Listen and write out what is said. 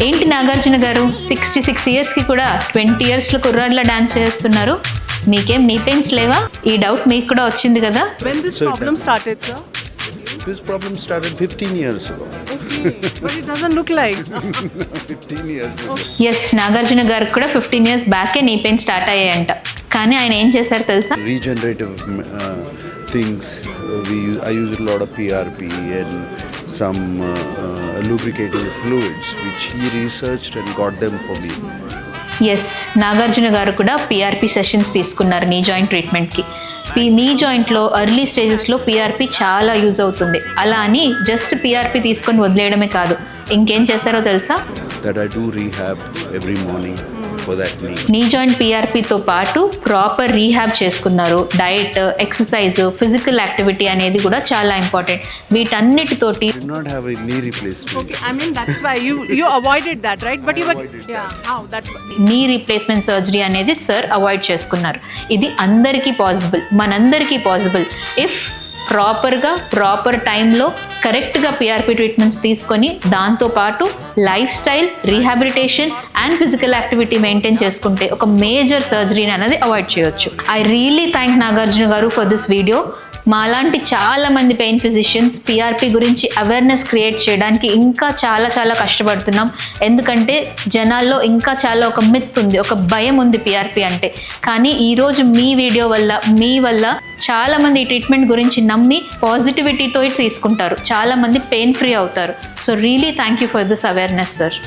ఏంటి నాగార్జున గారు 66 ఇయర్స్కి కూడా 20 ఇయర్స్లో కుర్రాడ్లా డాన్స్ చేస్తున్నారు, మీకేం నీ పెయిన్స్ లేవా? ఈ డౌట్ మీకు కూడా వచ్చింది కదా. When this problem started, sir? This problem started 15 years ago. Okay, but it doesn't look like. 15 years ago. Yes, Nagarjuna గారికి కూడా 15 ఇయర్స్ బ్యాకే నీ పెయిన్ స్టార్ట్ అయ్యాయంట. కానీ ఆయన ఏం చేశారు తెలుసా? Regenerative things. I use a lot of PRP and some lubricating fluids which he researched and got them for me. Yes, Nagarjuna గారు కూడా PRP sessions తీసుకున్నారు నీ జాయింట్ ట్రీట్మెంట్కి. నీ జాయింట్లో ఎర్లీ స్టేజెస్లో పిఆర్పి చాలా యూజ్ అవుతుంది. అలా అని జస్ట్ పిఆర్పి తీసుకొని వదిలేయడమే కాదు, ఇంకేం చేశారో తెలుసా? That I do rehab every morning for that knee. Knee joint పిఆర్పితో పాటు ప్రాపర్ రీహాబ్ చేసుకున్నారు. డైట్, ఎక్సర్సైజ్, ఫిజికల్ యాక్టివిటీ అనేది కూడా చాలా ఇంపార్టెంట్. వీటన్నిటితోటి I did not have a knee replacement. Okay, I mean that's why you avoided that, right? But you were, yeah, how? That's knee replacement surgery అనేది sir avoid చేసుకున్నారు. ఇది అందరికీ possible, మనందరికీ possible if proper టైంలో కరెక్ట్గా PRP treatments తీసుకొని దాంతోపాటు life style, rehabilitation and physical activity maintain చేసుకుంటే ఒక మేజర్ సర్జరీని అనేది అవాయిడ్ చేయొచ్చు. ఐ రియలీ థ్యాంక్ నాగార్జున గారు ఫర్ దిస్ వీడియో. మాలాంటి చాలామంది పెయిన్ ఫిజిషియన్స్ పిఆర్పి గురించి అవేర్నెస్ క్రియేట్ చేయడానికి ఇంకా చాలా కష్టపడుతున్నాం. ఎందుకంటే జనాల్లో ఇంకా చాలా ఒక మిత్ ఉంది, ఒక భయం ఉంది పిఆర్పి అంటే. కానీ ఈరోజు మీ వీడియో వల్ల, మీ వల్ల చాలామంది ఈ ట్రీట్మెంట్ గురించి నమ్మి పాజిటివిటీతో తీసుకుంటారు, చాలామంది పెయిన్ ఫ్రీ అవుతారు. So really thank you for this awareness sir.